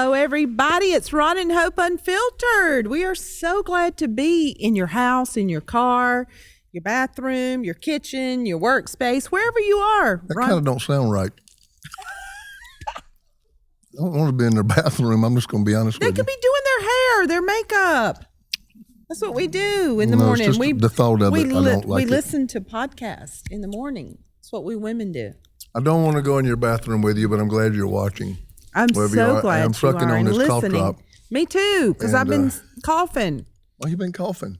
Hello, everybody. It's Ron and Hope Unfiltered. We are so glad to be in your house, in your car, your bathroom, your kitchen, your workspace, wherever you are. That kind of don't sound right. I don't want to be in their bathroom. I'm just going to be honest with you. They could be doing their hair, their makeup. That's what we do in the morning. It's just the thought of it. I don't like it. We listen to podcasts in the morning. That's what we women do. I don't want to go in your bathroom with you, but I'm glad you're watching. I'm so glad I'm sucking on this cough drop. Me too, because I've been coughing. Why you been coughing?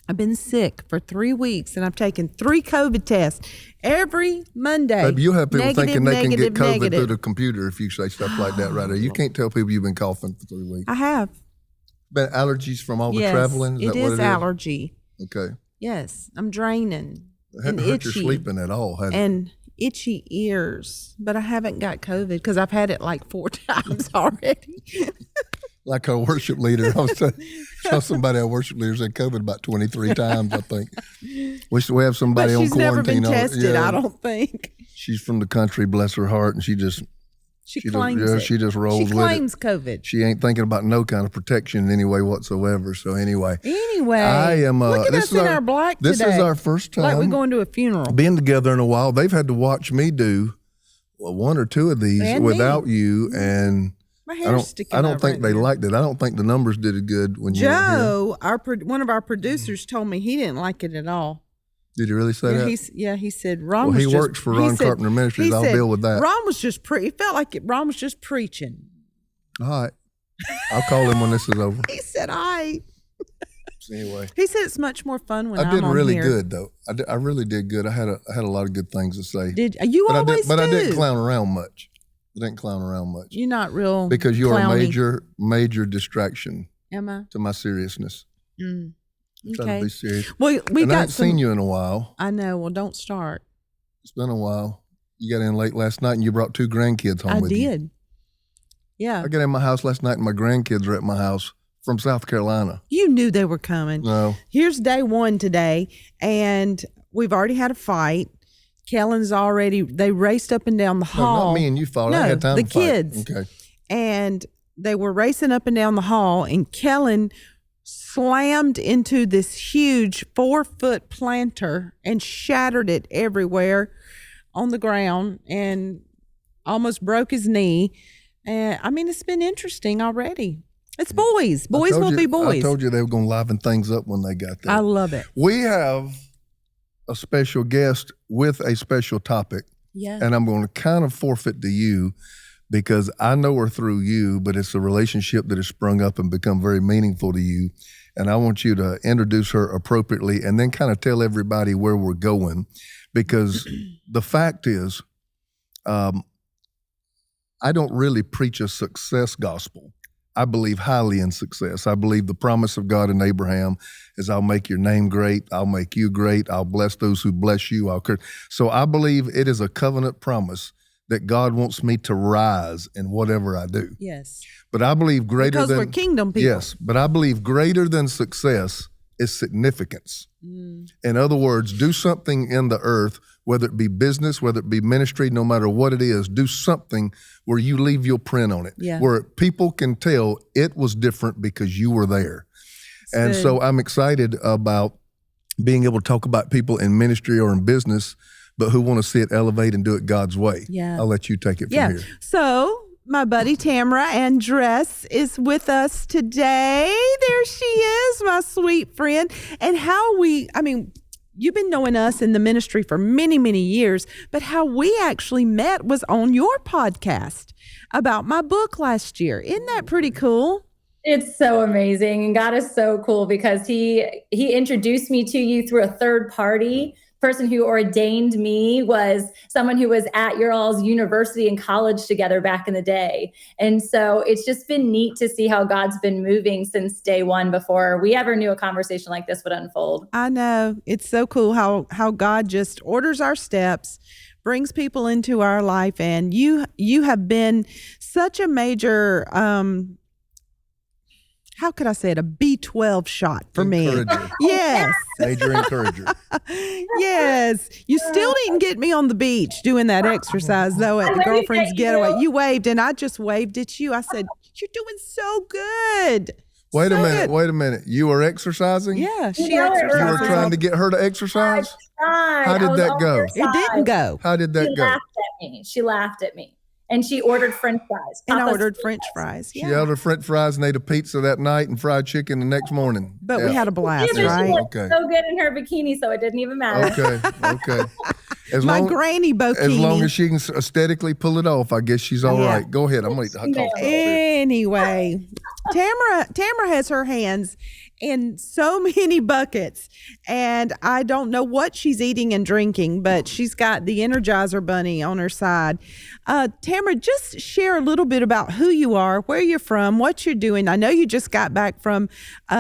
I've been sick for 3 weeks, and I've taken 3 COVID tests every Monday. Baby, you have people negative, thinking they can get COVID negative. through the computer if you say stuff like that right there. You can't tell people you've been coughing for 3 weeks. I have. Been allergies from all the traveling? Is that what it is? Allergy. Okay. Yes, I'm draining. It hasn't hurt your sleeping at all, has it? And itchy ears, but I haven't got COVID because I've had it like 4 times already. Like our worship leader. I was telling somebody our worship leader said COVID about 23 times, I think. We have somebody on quarantine. She's never been tested, I don't think. She's from the country, bless her heart, and she claims it. She just rolls with it. She claims COVID. She ain't thinking about no kind of protection in any way whatsoever. So anyway. I am. Look at us in our black today. This is our first time. Like we're going to a funeral. Being together in a while. They've had to watch me do 1 or 2 of these and without me. you, and my hair's sticking I don't out think right they now. liked it. I don't think the numbers did it good when you were here. One of our producers told me he didn't like it at all. Did he really say that? He said Ron. Well, he works for Ron Carpenter Ministries. I'll deal with that. Ron was just it felt like Ron was just preaching. All right, I'll call him when this is over. He said Anyway, he said it's much more fun when I did on really here. good though. I really did good. I had a lot of good things to say. Did you always? But I didn't clown around much. You're not real because you're clowny. a major distraction. Am I? To my seriousness. Mm. I'm trying to be serious. Well, I haven't seen you in a while. I know. Well, don't start. It's been a while. You got in late last night and you brought 2 grandkids home with you. I did. Yeah. I got in my house last night and my grandkids are at my house from South Carolina. You knew they were coming. No. Here's day 1 today, and we've already had a fight. Kellen's they raced up and down the hall. No, not me and you fought. No, I had time the to fight. kids. Okay. And they were racing up and down the hall, and Kellen slammed into this huge 4-foot planter and shattered it everywhere on the ground and almost broke his knee. And I mean, it's been interesting already. It's boys. Boys will be boys. I told you they were going to liven things up when they got there. I love it. We have a special guest with a special topic. Yeah. And I'm going to kind of forfeit to you because I know her through you, but it's a relationship that has sprung up and become very meaningful to you. And I want you to introduce her appropriately and then kind of tell everybody where we're going. Because the fact is, I don't really preach a success gospel. I believe highly in success. I believe the promise of God in Abraham is I'll make your name great. I'll make you great. I'll bless those who bless you. I'll curse. So I believe it is a covenant promise that God wants me to rise in whatever I do. Yes. But I believe because we're kingdom people. Yes, but I believe greater than success is significance. In other words, do something in the earth, whether it be business, whether it be ministry, no matter what it is, do something where you leave your print on it, where people can tell it was different because you were there. And so I'm excited about being able to talk about people in ministry or in business, but who want to see it elevate and do it God's way. Yeah. I'll let you take it from here. So my buddy Tamra Andress is with us today. There she is, my sweet friend. And you've been knowing us in the ministry for many, many years, but how we actually met was on your podcast about my book last year. Isn't that pretty cool? It's so amazing. And God is so cool because he introduced me to you through a third party. Person who ordained me was someone who was at your all's university and college together back in the day. And so it's just been neat to see how God's been moving since day 1 before we ever knew a conversation like this would unfold. I know. It's so cool how God just orders our steps, brings people into our life. And you have been such a major, how could I say it? A B12 shot for me. Yes. Major encourager. Yes. You still didn't get me on the beach doing that exercise though at the girlfriend's getaway. You waved and I just waved at you. I said, You're doing so good. Wait So a minute. good. Wait a minute. You were exercising? Yeah, she You know it, exercised. You were Ron. trying to get her to exercise? How did that go? It didn't go. How did that She go? laughed at me. She laughed at me. And she ordered French fries. And I Papa's ordered French fries. She Yeah. ordered French fries and ate a pizza that night and fried chicken the next morning. But we had a blast, Yeah, but she right? looked Okay. so good in her bikini, so it didn't even matter. Okay. As My long, granny bikini. as long as she can aesthetically pull it off, I guess she's all Yeah. right. Go ahead. I'm going to eat the hot coffee. Anyway, Tamara has her hands in so many buckets, and I don't know what she's eating and drinking, but she's got the Energizer Bunny on her side. Tamara, just share a little bit about who you are, where you're from, what you're doing. I know you just got back from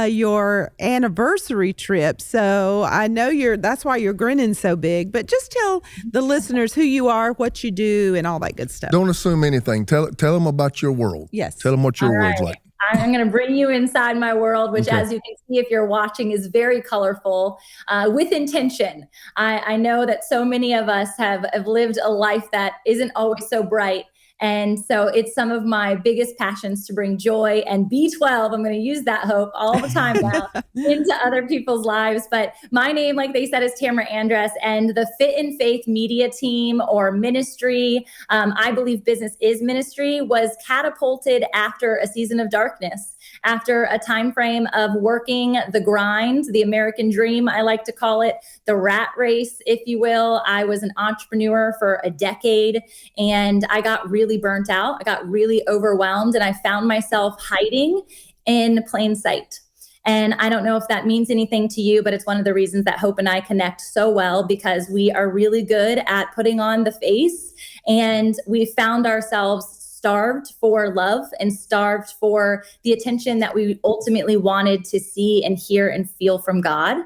your anniversary trip, so I know that's why you're grinning so big, but just tell the listeners who you are, what you do, and all that good stuff. Don't assume anything. Tell them about your world. Yes. Tell them what your All world's right. like. I'm going to bring you inside my world, which, Okay. as you can see, if you're watching, is very colorful, with intention. I know that so many of us have lived a life that isn't always so bright. And so it's some of my biggest passions to bring joy and B12. I'm going to use that hope all the time now into other people's lives. But my name, like they said, is Tamra Andress, and the Fit in Faith media team or ministry, I believe business is ministry, was catapulted after a season of darkness, after a time frame of working the grind, the American dream, I like to call it, the rat race, if you will. I was an entrepreneur for a decade, and I got really burnt out. I got really overwhelmed, and I found myself hiding in plain sight. And I don't know if that means anything to you, but it's one of the reasons that Hope and I connect so well, because we are really good at putting on the face, and we found ourselves starved for love and starved for the attention that we ultimately wanted to see and hear and feel from God.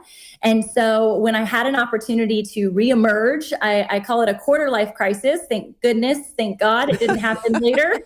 And so when I had an opportunity to reemerge, I call it a quarter life crisis. Thank goodness, thank God it didn't happen later.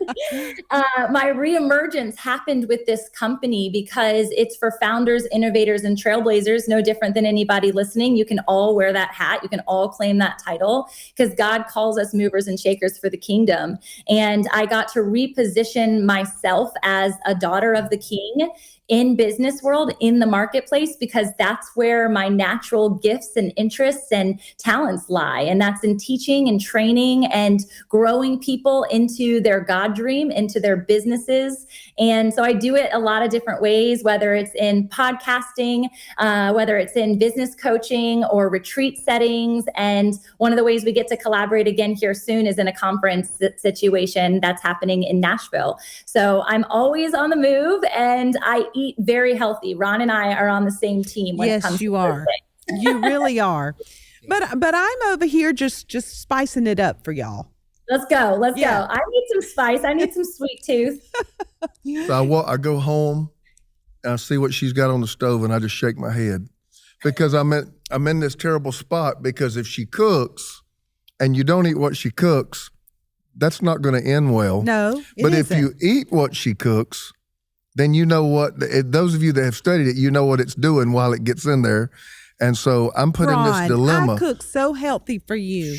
My reemergence happened with this company because it's for founders, innovators, and trailblazers, no different than anybody listening. You can all wear that hat. You can all claim that title, because God calls us movers and shakers for the kingdom. And I got to reposition myself as a daughter of the King in business world, in the marketplace, because that's where my natural gifts and interests and talents lie. And that's in teaching and training and growing people into their God dream, into their businesses. And so I do it a lot of different ways, whether it's in podcasting, whether it's in business coaching or retreat settings. And one of the ways we get to collaborate again here soon is in a conference situation that's happening in Nashville. So I'm always on the move, and I eat very healthy. Ron and I are on the same team when it comes Yes, you to are. You really are. But I'm over here just spicing it up for y'all. Let's go. Let's Yeah. go. I need some spice. I need some sweet tooth. So I go home and I see what she's got on the stove, and I just shake my head, because I'm in this terrible spot, because if she cooks and you don't eat what she cooks, that's not going to end well. No, But if isn't. you eat what she cooks, then you know what, those of you that have studied it, you know what it's doing while it gets in there. And so I'm put in this Ron, dilemma. I cook so healthy for you.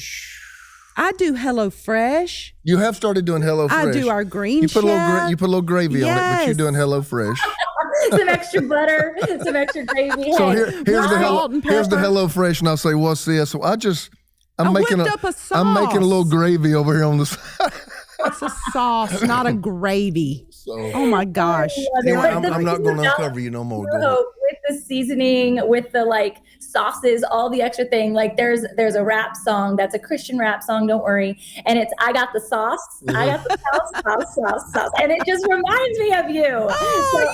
I do HelloFresh. You have started doing HelloFresh. I do our green you put chef. you put a little gravy on it, but you're Yes. doing HelloFresh. Some extra butter, some extra gravy. So Hey, here's the Salt and here's the pepper. HelloFresh, and I'll say, what's this? So I'm I making whipped up a I'm making a little sauce. gravy over here on the side. It's a sauce, not a gravy. So Oh my gosh. anyway, But the I'm not thing going to about uncover you no more. Go ahead. Hope, with the seasoning, with the sauces, all the extra thing. There's a rap song that's a Christian rap song. Don't worry, and it's I got the sauce. I got the sauce, and it just reminds me of you. Oh,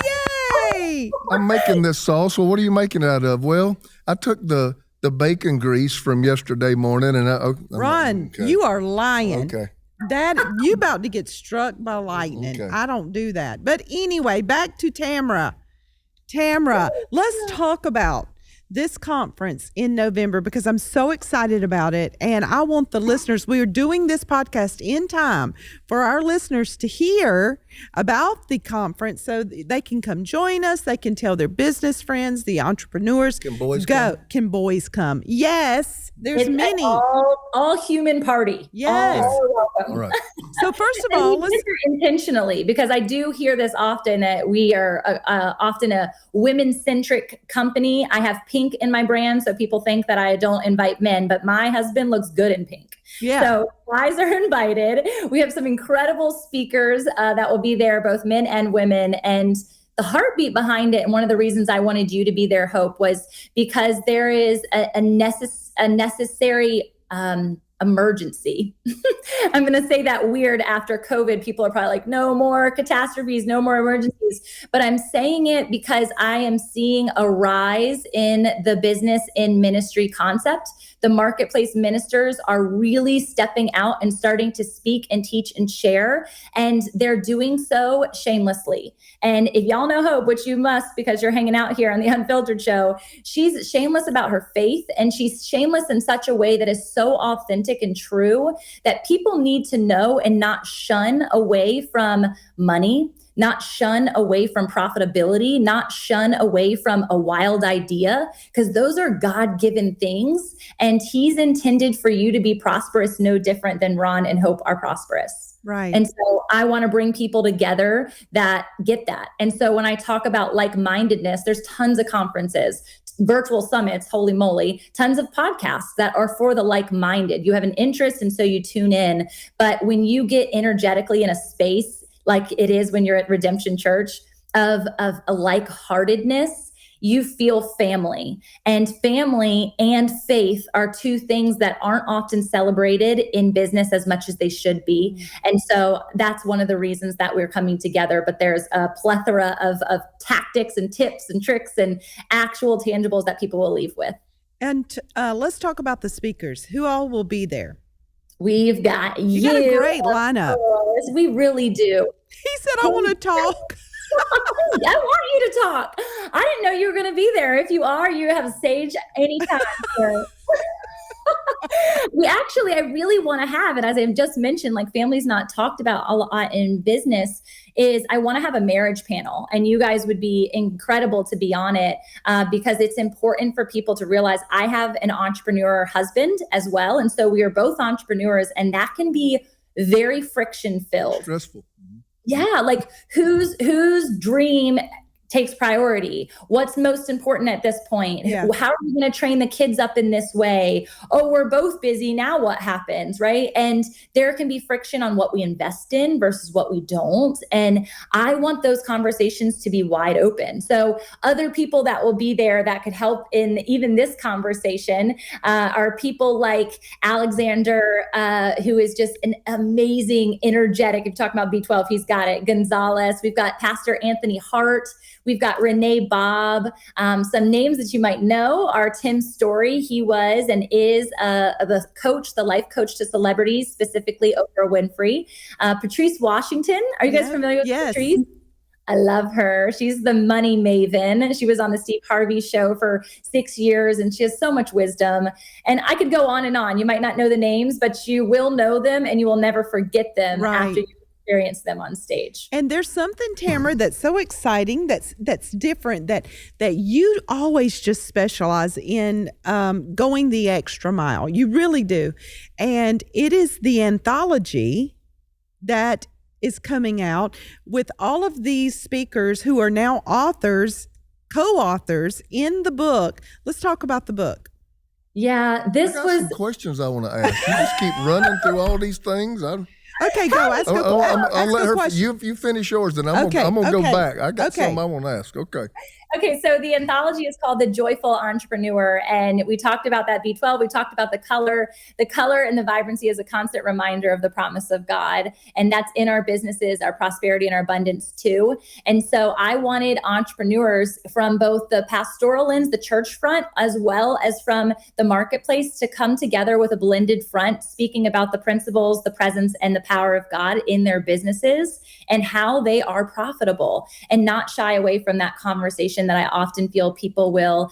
yay. I'm making this sauce. Well, what are you making it out of? Well, I took the bacon grease from yesterday morning, and Ron, okay. you are lying. Okay. That you about to get struck by lightning. Okay. I don't do that. But anyway, back to Tamra. Tamra, let's talk about this conference in November, because I'm so excited about it. And I want the listeners, we are doing this podcast in time for our listeners to hear about the conference so they can come join us. They can tell their business friends, the entrepreneurs. Can boys come? Can boys come? Yes. There's It's many. all human party. Yes. All welcome. All right. So first of all, And we did it intentionally, because I do hear this often, that we are often a women-centric company. I have pink in my brand, so people think that I don't invite men, but my husband looks good in pink. Yeah. So guys are invited. We have some incredible speakers that will be there, both men and women. And the heartbeat behind it, and one of the reasons I wanted you to be there, Hope, was because there is a necessary emergency. I'm going to say that weird after COVID. People are probably like, no more catastrophes, no more emergencies. But I'm saying it because I am seeing a rise in the business in ministry concept. The marketplace ministers are really stepping out and starting to speak and teach and share. And they're doing so shamelessly. And if y'all know Hope, which you must because you're hanging out here on the Unfiltered show, she's shameless about her faith. And she's shameless in such a way that is so authentic and true that people need to know and not shun away from money, not shun away from profitability, not shun away from a wild idea, because those are God-given things. And he's intended for you to be prosperous, no different than Ron and Hope are prosperous. Right. And so I want to bring people together that get that. And so when I talk about like-mindedness, there's tons of conferences, virtual summits, holy moly, tons of podcasts that are for the like-minded. You have an interest, and so you tune in. But when you get energetically in a space like it is when you're at Redemption Church of a like-heartedness, you feel family. And family and faith are two things that aren't often celebrated in business as much as they should be. And so that's one of the reasons that we're coming together. But there's a plethora of tactics and tips and tricks and actual tangibles that people will leave with. And let's talk about the speakers. Who all will be there? We've got You got a great lineup. We really do. He said, I want to talk. I want you to talk. I didn't know you were going to be there. If you are, you have a stage anytime. I really want to have it, as I've just mentioned, like family's not talked about a lot in business, is I want to have a marriage panel, and you guys would be incredible to be on it because it's important for people to realize I have an entrepreneur husband as well. And so we are both entrepreneurs, and that can be very friction filled. Stressful. Yeah. Like whose dream takes priority? What's most important at this point? Yeah. How are we going to train the kids up in this way? Oh, we're both busy. Now what happens? Right. And there can be friction on what we invest in versus what we don't. And I want those conversations to be wide open. So other people that will be there that could help in even this conversation are people like Alexander, who is just an amazing, energetic, if you're talking about B12, he's got it. Gonzalez. We've got Pastor Anthony Hart. We've got Renee Bob. Some names that you might know are Tim Story. He was and is the life coach to celebrities, specifically Oprah Winfrey. Patrice Washington. Are you guys familiar with Patrice? I love her. She's the money maven. She was on the Steve Harvey show for 6 years, and she has so much wisdom. And I could go on and on. You might not know the names, but you will know them, and you will never forget them after you experience them on stage. And there's something, Tamara, that's so exciting, that's different, that you always just specialize in going the extra mile. You really do. And it is the anthology that is coming out with all of these speakers who are now authors, co-authors in the book. Let's talk about the book. Yeah, this was some questions I want to ask. You just keep running through all these things. Okay, go. Ask I'll let her. question. You finish yours, then I'm gonna go back. I got something I want to ask. Okay, so the anthology is called The Joyful Entrepreneur, and we talked about that B12. We talked about the color and the vibrancy as a constant reminder of the promise of God, and that's in our businesses, our prosperity and our abundance too. And so I wanted entrepreneurs from both the pastoral lens, the church front, as well as from the marketplace to come together with a blended front, speaking about the principles, the presence, and the power of God in their businesses and how they are profitable, and not shy away from that conversation conversation that I often feel people will,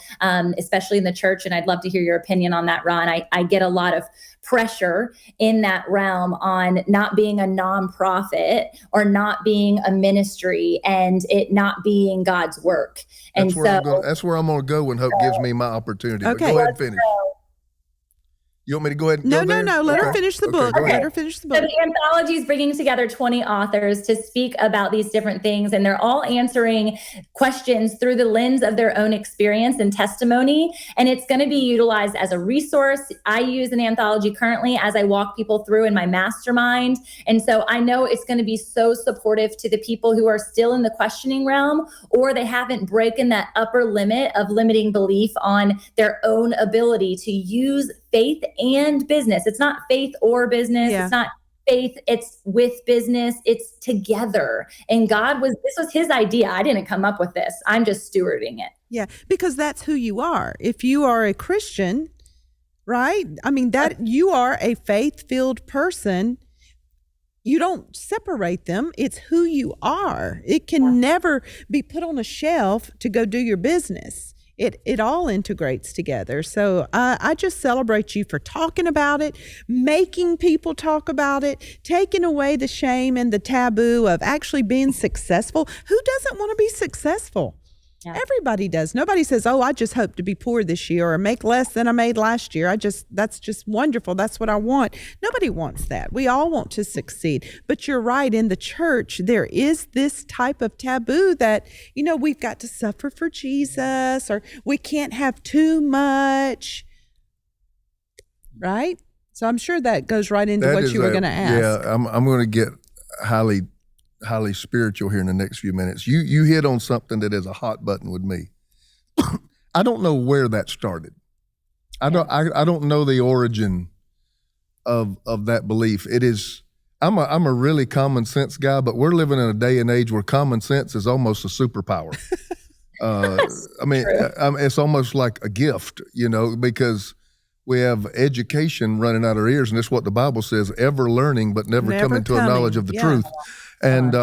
especially in the church, and I'd love to hear your opinion on that, Ron. I get a lot of pressure in that realm on not being a nonprofit or not being a ministry and it not being God's work. And that's where I'm going to go when Hope gives me my opportunity. Okay. But go ahead and finish. You want me to go ahead and go there? No. Let her finish the book. Okay. Let her finish the book. So the anthology is bringing together 20 authors to speak about these different things, and they're all answering questions through the lens of their own experience and testimony. And it's going to be utilized as a resource. I use an anthology currently as I walk people through in my mastermind. And so I know it's going to be so supportive to the people who are still in the questioning realm, or they haven't broken that upper limit of limiting belief on their own ability to use faith and business. It's not faith or business. Yeah. It's not faith. It's with business. It's together. And this was his idea. I didn't come up with this. I'm just stewarding it. Yeah. Because that's who you are. If you are a Christian, right? I mean, that you are a faith-filled person. You don't separate them. It's who you are. It can never be put on a shelf to go do your business. It all integrates together. So I just celebrate you for talking about it, making people talk about it, taking away the shame and the taboo of actually being successful. Who doesn't want to be successful? Yeah. Everybody does. Nobody says, oh, I just hope to be poor this year or make less than I made last year. That's just wonderful. That's what I want. Nobody wants that. We all want to succeed. But you're right. In the church, there is this type of taboo that, we've got to suffer for Jesus, or we can't have too much. Right? So I'm sure that goes right into what you were going to ask. Yeah, I'm going to get highly spiritual here in the next few minutes. You hit on something that is a hot button with me. I don't know where that started. I don't know the origin of that belief. It is. I'm a really common sense guy, but we're living in a day and age where common sense is almost a superpower. It's almost like a gift, because we have education running out our ears, and it's what the Bible says: ever learning, but never coming to a knowledge of the truth. And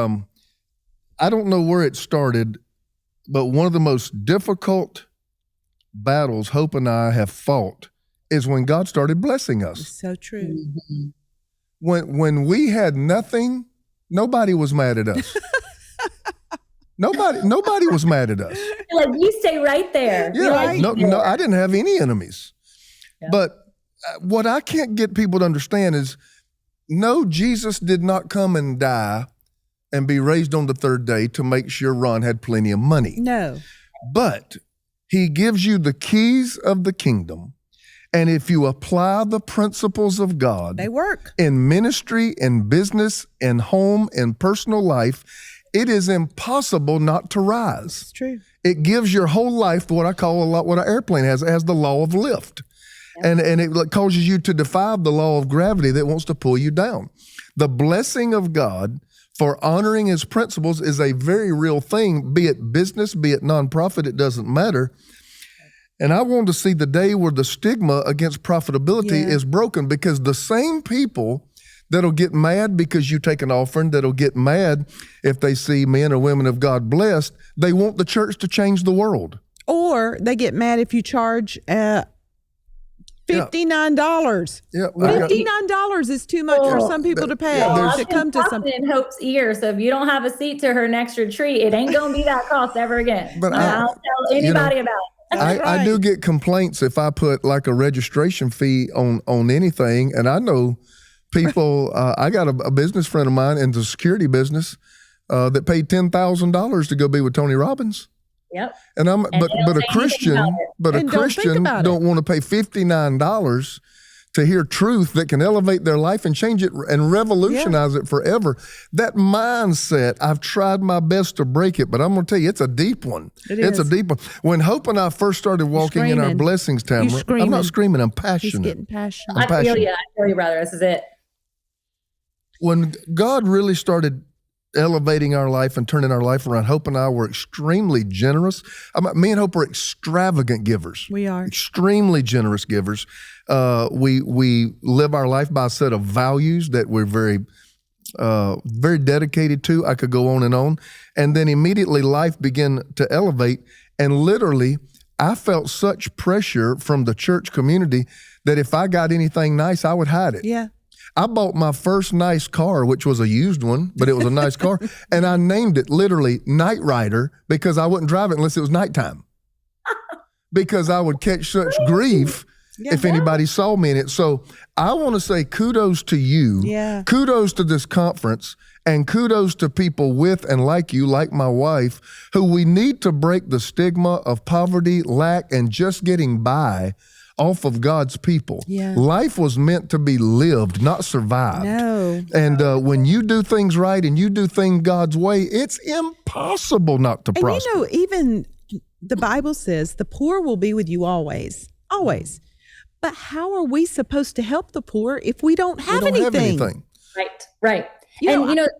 I don't know where it started, but one of the most difficult battles Hope and I have fought is when God started blessing us. It's so true. Mm-hmm. When we had nothing, nobody was mad at us. Nobody was mad at us. Like, you stay right there. Yeah, no, I didn't have any enemies. Yeah. But what I can't get people to understand is, no, Jesus did not come and die and be raised on the third day to make sure Ron had plenty of money. No. But he gives you the keys of the kingdom. And if you apply the principles of God, they work in ministry, in business, in home, in personal life, it is impossible not to rise. It's true. It gives your whole life what I call what an airplane has. It has the law of lift. Yeah. And it causes you to defy the law of gravity that wants to pull you down. The blessing of God for honoring his principles is a very real thing, be it business, be it nonprofit, it doesn't matter. And I want to see the day where the stigma against profitability is broken, because the same people that'll get mad because you take an offering, that'll get mad if they see men or women of God blessed, they want the church to change the world. Or they get mad if you charge $59. Yeah. $59 is too much for some people to pay. To come to something in Hope's ear. So if you don't have a seat to her next retreat, it ain't going to be that cost ever again. But I'll tell anybody about it. I do get complaints if I put like a registration fee on anything. And I know people, I got a business friend of mine in the security business that paid $10,000 to go be with Tony Robbins. Yep. But a Christian don't want to pay $59 to hear truth that can elevate their life and change it and revolutionize it forever. That mindset, I've tried my best to break it, but I'm going to tell you, it's a deep one. It's a deep one. When Hope and I first started walking in our blessings, Tamara, I'm not screaming, I'm passionate. He's getting passionate. I feel you, brother. This is it. When God really started elevating our life and turning our life around, Hope and I were extremely generous. Me and Hope are extravagant givers. We are. Extremely generous givers. We live our life by a set of values that we're very dedicated to. I could go on. And then immediately life began to elevate, And literally, I felt such pressure from the church community that if I got anything nice, I would hide it. Yeah. I bought my first nice car, which was a used one, but it was a nice car. And I named it literally Night Rider because I wouldn't drive it unless it was nighttime. Because I would catch such grief if anybody saw me in it. So I want to say kudos to you. Yeah. Kudos to this conference. And kudos to people with and like you, like my wife, who we need to break the stigma of poverty, lack, and just getting by off of God's people. Yeah. Life was meant to be lived, not survived. No. And when you do things right and you do things God's way, it's impossible not to prosper. And even the Bible says the poor will be with you always. Always. But how are we supposed to help the poor if we don't have anything? Right.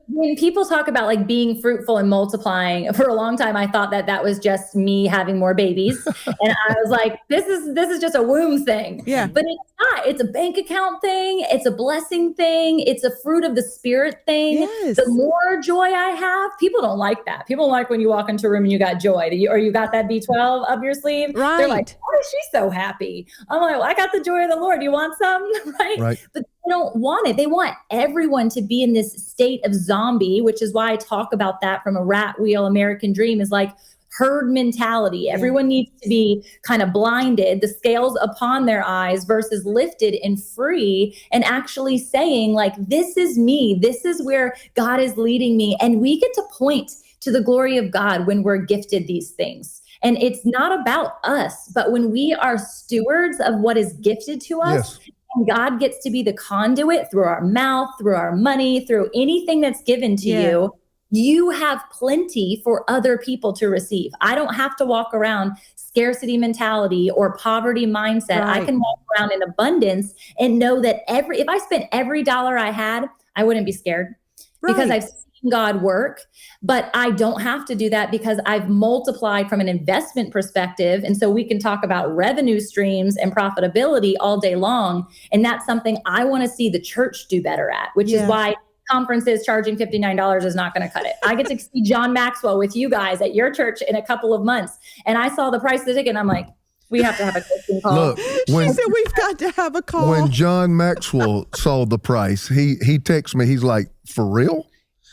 When people talk about like being fruitful and multiplying, for a long time, I thought that was just me having more babies. And I was like, this is just a womb thing. Yeah. But it's not. It's a bank account thing. It's a blessing thing. It's a fruit of the spirit thing. Yes. The more joy I have, people don't like that. People don't like when you walk into a room and you got joy or you got that B12 up your sleeve. Right. They're like, why is she so happy? I'm like, well, I got the joy of the Lord. You want some? Right. But they don't want it. They want everyone to be in this state of zombie, which is why I talk about that from a rat wheel American dream is like herd mentality. Everyone needs to be kind of blinded, the scales upon their eyes versus lifted and free and actually saying like, this is me. This is where God is leading me. And we get to point to the glory of God when we're gifted these things. And it's not about us, but when we are stewards of what is gifted to us, and God gets to be the conduit through our mouth, through our money, through anything that's given to you, you have plenty for other people to receive. I don't have to walk around scarcity mentality or poverty mindset. I can walk around in abundance and know that if I spent every dollar I had, I wouldn't be scared because I've seen God work, but I don't have to do that because I've multiplied from an investment perspective. And so we can talk about revenue streams and profitability all day long. And that's something I want to see the church do better at, which is why conferences charging $59 is not going to cut it. I get to see John Maxwell with you guys at your church in a couple of months. And I saw the price of the ticket and I'm like, we have to have a coaching call. Look, She said we've got to have a call. When John Maxwell saw the price, he texted me, he's like, for real?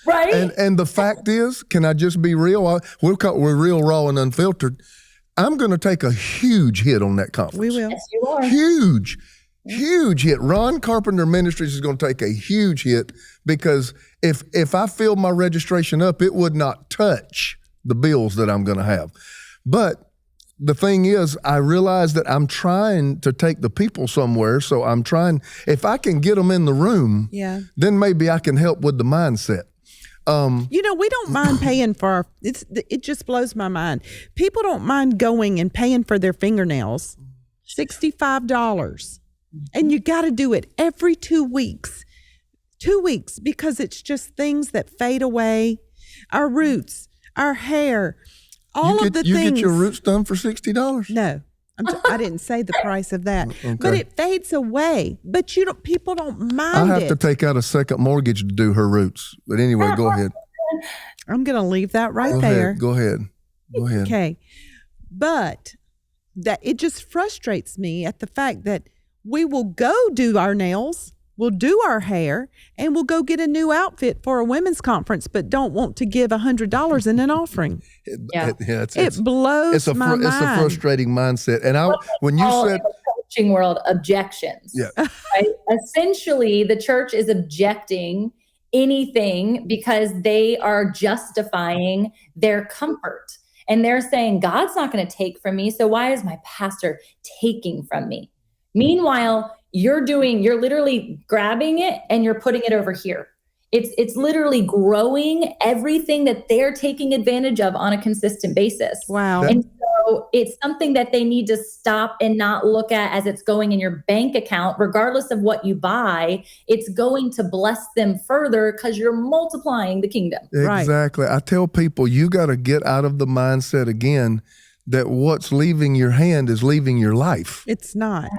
Right. And the fact is, can I just be real? We're real, raw, and unfiltered. I'm going to take a huge hit on that conference. We will. Yes, you are. Huge hit. Ron Carpenter Ministries is going to take a huge hit because if I filled my registration up, it would not touch the bills that I'm going to have. But the thing is, I realize that I'm trying to take the people somewhere. So I'm trying, if I can get them in the room, then maybe I can help with the mindset. We don't mind paying for it just blows my mind. People don't mind going and paying for their fingernails, $65. And you got to do it every 2 weeks. 2 weeks, because it's just things that fade away. Our roots, our hair, all things. You get your roots done for $60? No. I didn't say the price of that, but it fades away. But people don't mind it. I have to take out a second mortgage to do her roots. But anyway, go ahead. I'm going to leave that right there. Go ahead. Okay. But that it just frustrates me at the fact that we will go do our nails, we'll do our hair, and we'll go get a new outfit for a women's conference, but don't want to give $100 in an offering. It blows my mind. It's a frustrating mindset. And when you said coaching world, objections. Right? Essentially, the church is objecting anything because they are justifying their comfort. And they're saying, God's not going to take from me. So why is my pastor taking from me? Meanwhile, you're literally grabbing it and you're putting it over here. It's literally growing everything that they're taking advantage of on a consistent basis. Wow. And so it's something that they need to stop and not look at as it's going in your bank account, regardless of what you buy. It's going to bless them further because you're multiplying the kingdom. Exactly. I tell people, you got to get out of the mindset again that what's leaving your hand is leaving your life. It's not.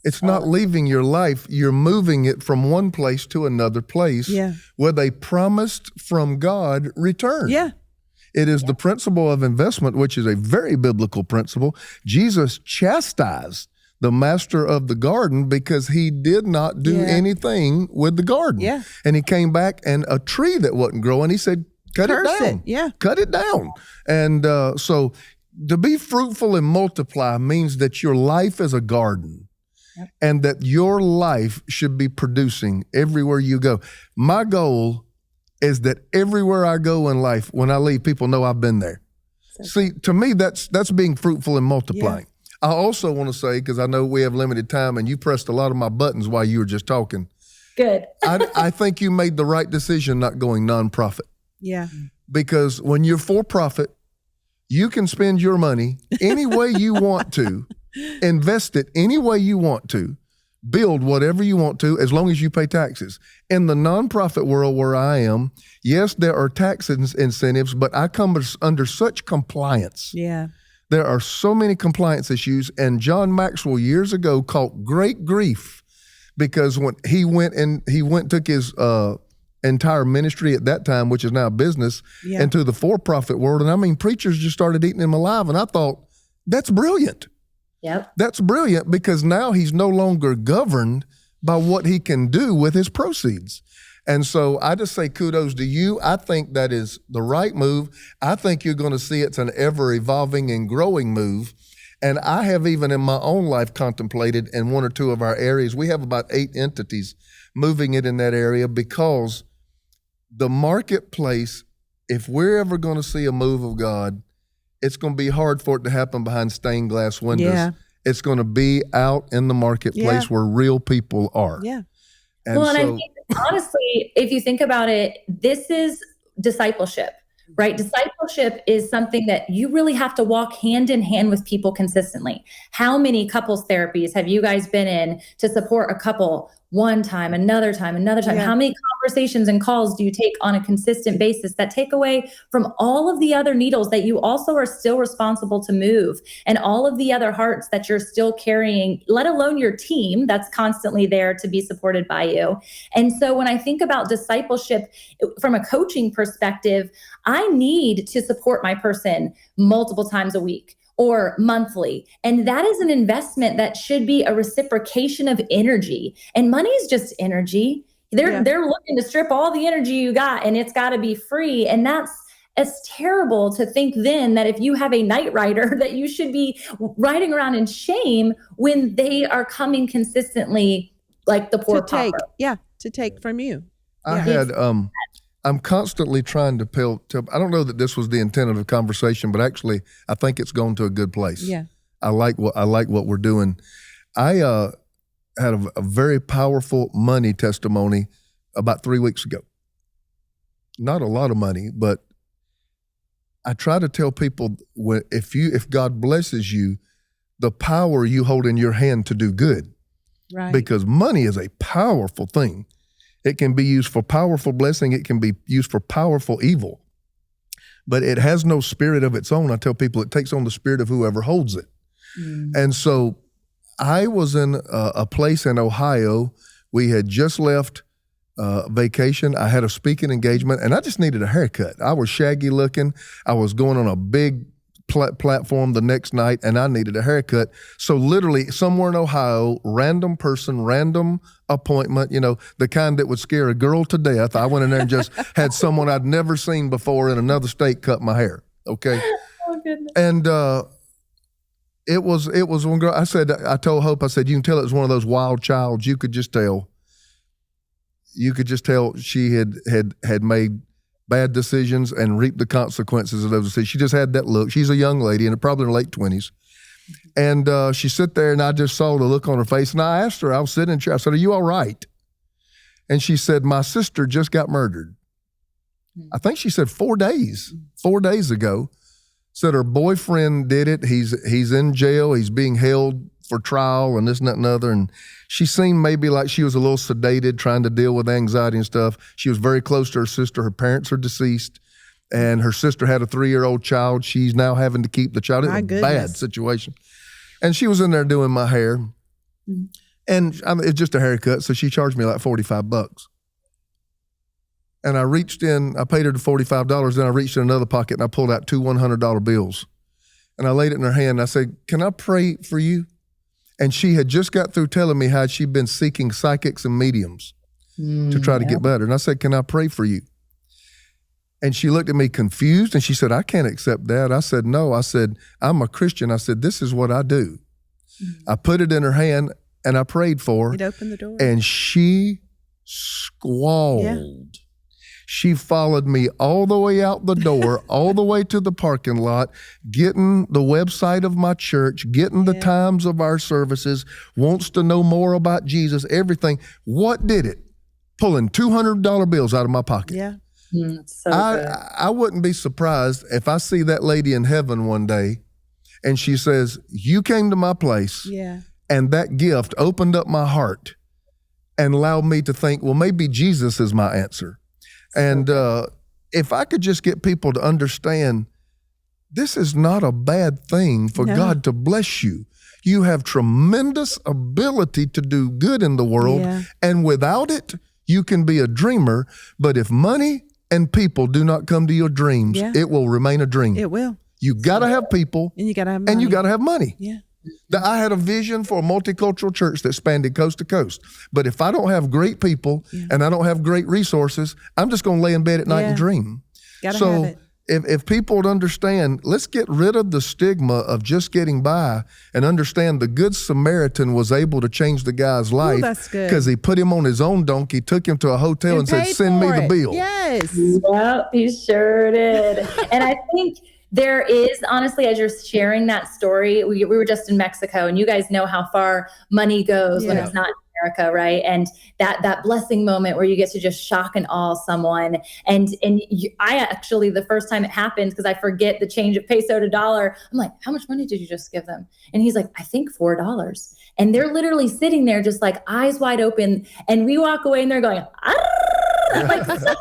It's not leaving your life. You're moving it from one place to another place where they promised from God return. Yeah. It is the principle of investment, which is a very biblical principle. Jesus chastised the master of the garden because he did not do anything with the garden. Yeah. And he came back, and a tree that wasn't growing, he said, cut it down. Cut it down. And so to be fruitful and multiply means that your life is a garden. Yep. And that your life should be producing everywhere you go. My goal is that everywhere I go in life, when I leave, people know I've been there. See, to me, that's being fruitful and multiplying. Yeah. I also want to say, because I know we have limited time, and you pressed a lot of my buttons while you were just talking. Good. I think you made the right decision not going nonprofit. Yeah. Because when you're for profit, you can spend your money any way you want to, invest it any way you want to, build whatever you want to, as long as you pay taxes. In the nonprofit world where I am, yes, there are tax incentives, but I come under such compliance. Yeah. There are so many compliance issues, and John Maxwell years ago caught great grief because when he went took his entire ministry at that time, which is now business, into the for-profit world. And I mean, preachers just started eating him alive. And I thought, that's brilliant. Yep. That's brilliant, because now he's no longer governed by what he can do with his proceeds. And so I just say kudos to you. I think that is the right move. I think you're going to see it's an ever-evolving and growing move. And I have even in my own life contemplated in one or two of our areas, we have about 8 entities moving it in that area, because the marketplace, if we're ever going to see a move of God, it's going to be hard for it to happen behind stained glass windows. Yeah. It's going to be out in the marketplace where real people are. Yeah. And I think, honestly, if you think about it, this is discipleship, right? Discipleship is something that you really have to walk hand in hand with people consistently. How many couples therapies have you guys been in to support a couple one time, another time? Yeah. How many conversations and calls do you take on a consistent basis that take away from all of the other needles that you also are still responsible to move, and all of the other hearts that you're still carrying, let alone your team that's constantly there to be supported by you? And so when I think about discipleship from a coaching perspective, I need to support my person multiple times a week or monthly. And that is an investment that should be a reciprocation of energy. And money is just energy. They're looking to strip all the energy you got, and it's got to be free. And it's terrible to think then that if you have a night rider that you should be riding around in shame when they are coming consistently, like the poor pauper. To take from you. I'm constantly trying to I don't know that this was the intent of the conversation, but actually I think it's gone to a good place. Yeah. I like what we're doing. I had a very powerful money testimony about 3 weeks ago. Not a lot of money, but I try to tell people, if God blesses you, the power you hold in your hand to do good. Right. Because money is a powerful thing. It can be used for powerful blessing. It can be used for powerful evil. But it has no spirit of its own. I tell people it takes on the spirit of whoever holds it. And so I was in a place in Ohio. We had just left vacation. I had a speaking engagement, and I just needed a haircut. I was shaggy looking. I was going on a big platform the next night, and I needed a haircut. So literally somewhere in Ohio, random person, random appointment, the kind that would scare a girl to death. I went in there and just had someone I'd never seen before in another state cut my hair. Okay. Oh, goodness. And it was one girl. I told Hope, I said, you can tell it was one of those wild childs. You could just tell she had made bad decisions and reap the consequences of those decisions. She just had that look. She's a young lady, and probably in her late 20s. And she sit there, and I just saw the look on her face. And I asked her, I was sitting in a chair, I said, are you all right? And she said, my sister just got murdered. I think she said 4 days ago. Said her boyfriend did it. He's in jail. He's being held for trial and this and that and other. And she seemed maybe like she was a little sedated, trying to deal with anxiety and stuff. She was very close to her sister. Her parents are deceased. And her sister had a 3-year-old child. She's now having to keep the child. It was a bad situation. And she was in there doing my hair. And it's just a haircut, so she charged me like $45. And I paid her the $45. Then I reached in another pocket and I pulled out two $100 bills. And I laid it in her hand. And I said, can I pray for you? And she had just got through telling me how she'd been seeking psychics and mediums to try to get better. And I said, can I pray for you? And she looked at me confused and she said, I can't accept that. I said, no. I said, I'm a Christian. I said, this is what I do. I put it in her hand and I prayed for her. It opened the door. And she squalled. Yeah. She followed me all the way out the door, all the way to the parking lot, getting the website of my church, getting the times of our services, wants to know more about Jesus, everything. What did it? Pulling $200 bills out of my pocket. Yeah. That's so good. I wouldn't be surprised if I see that lady in heaven one day and she says, you came to my place and that gift opened up my heart and allowed me to think, well, maybe Jesus is my answer. And if I could just get people to understand, this is not a bad thing for God to bless you. You have tremendous ability to do good in the world. And without it, you can be a dreamer. But if money and people do not come to your dreams, it will remain a dream. It will. You got to have people. And you got to have money. And you got to have money. Yeah. I had a vision for a multicultural church that spanned coast to coast. But if I don't have great people and I don't have great resources, I'm just going to lay in bed at night and dream. Gotta have it. If people would understand, let's get rid of the stigma of just getting by and understand the Good Samaritan was able to change the guy's life because he put him on his own donkey, took him to a hotel and said, send me the bill. Yes. Yep, he sure did. And I think there is, honestly, as you're sharing that story, we were just in Mexico, and you guys know how far money goes when it's not in America, right? And that blessing moment where you get to just shock and awe someone. I actually, the first time it happened, because I forget the change of peso to dollar, I'm like, how much money did you just give them? And he's like, I think $4. And they're literally sitting there just like eyes wide open. And we walk away and they're going, like, so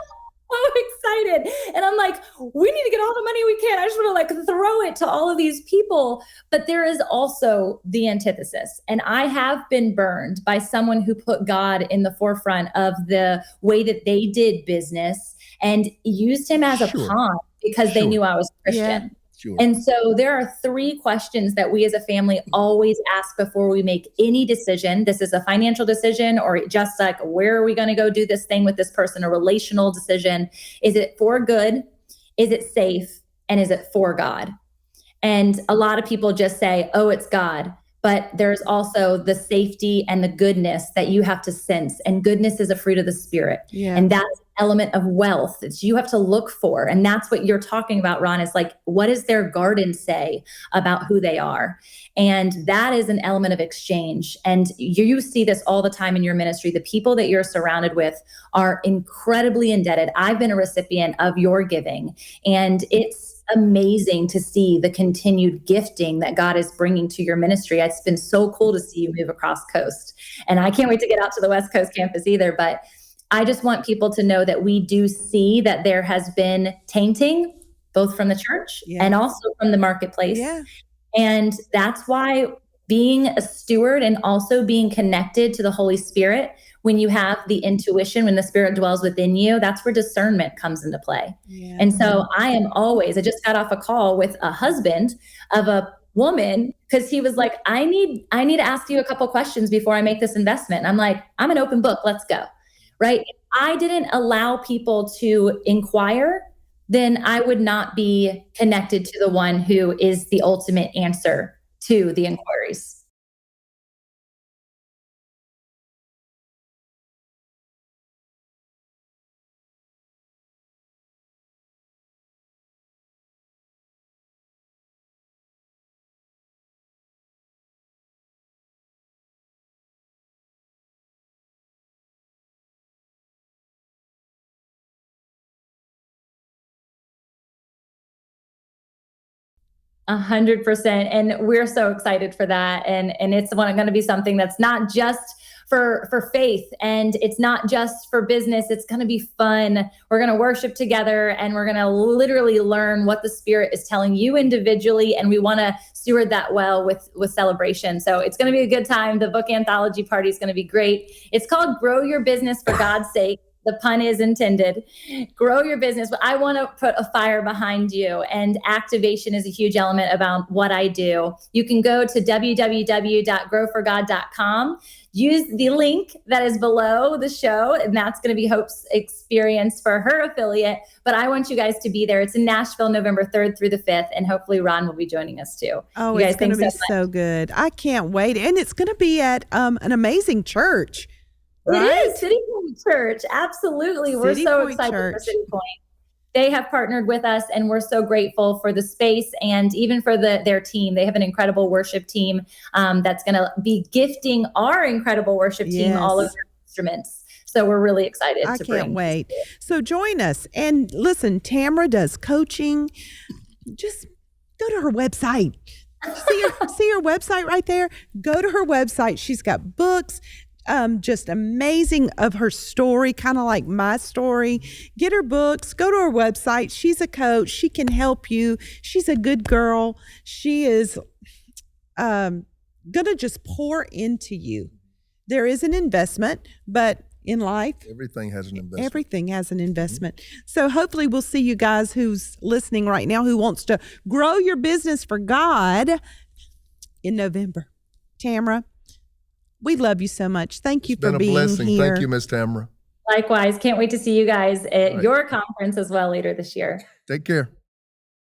excited. And I'm like, we need to get all the money we can. I just want to like throw it to all of these people. But there is also the antithesis. And I have been burned by someone who put God in the forefront of the way that they did business and used him as a pawn because they knew I was Christian. Sure. And so there are 3 questions that we as a family always ask before we make any decision. This is a financial decision or just like, where are we going to go do this thing with this person? A relational decision. Is it for good? Is it safe? And is it for God? And a lot of people just say, oh, it's God. But there's also the safety and the goodness that you have to sense. And goodness is a fruit of the Spirit. Yeah. And that's an element of wealth that you have to look for. And that's what you're talking about, Ron, is like, what does their garden say about who they are? And that is an element of exchange. And you see this all the time in your ministry. The people that you're surrounded with are incredibly indebted. I've been a recipient of your giving, and it's amazing to see the continued gifting that God is bringing to your ministry. It's been so cool to see you move across coast. And I can't wait to get out to the West Coast campus either. But I just want people to know that we do see that there has been tainting, both from the church and also from the marketplace. Yeah. And that's why being a steward and also being connected to the Holy Spirit, when you have the intuition, when the Spirit dwells within you, that's where discernment comes into play. Yeah. And so I just got off a call with a husband of a woman because he was like, I need to ask you a couple questions before I make this investment. And I'm like, I'm an open book. Let's go. Right. If I didn't allow people to inquire, then I would not be connected to the one who is the ultimate answer to the inquiries. A 100%. And we're so excited for that. And it's going to be something that's not just for faith, and it's not just for business. It's going to be fun. We're going to worship together, and we're going to literally learn what the Spirit is telling you individually. And we want to steward that well with celebration. So it's going to be a good time. The book anthology party is going to be great. It's called Grow Your Business for God's Sake. the pun is intended. Grow your business. But I want to put a fire behind you, and activation is a huge element about what I do. You can go to www.growforgod.com. Use the link that is below the show, and that's going to be Hope's experience for her affiliate. But I want you guys to be there. It's in Nashville, November 3rd through the 5th, and hopefully Ron will be joining us too. Oh, you guys it's going to be so good. I can't wait. And it's going to be at an amazing church. Right? It is City Point Church. Absolutely. We're so excited for City Point. They have partnered with us, and we're so grateful for the space and even for their team. They have an incredible worship team that's going to be gifting our incredible worship team all of their instruments. So we're really excited. I can't wait. So join us. And listen, Tamra does coaching. Just go to her website. See her website right there? Go to her website. She's got books. Just amazing of her story, kind of like my story. Get her books, go to her website. She's a coach. She can help you. She's a good girl. She is going to just pour into you. There is an investment, but in life, everything has an investment. Everything has an investment. So hopefully we'll see you guys who's listening right now who wants to grow your business for God in November. Tamra, we love you so much. Thank you for being here. It's been a blessing. Thank you, Miss Tamara. Likewise. Can't wait to see you guys at your conference as well later this year. Take care.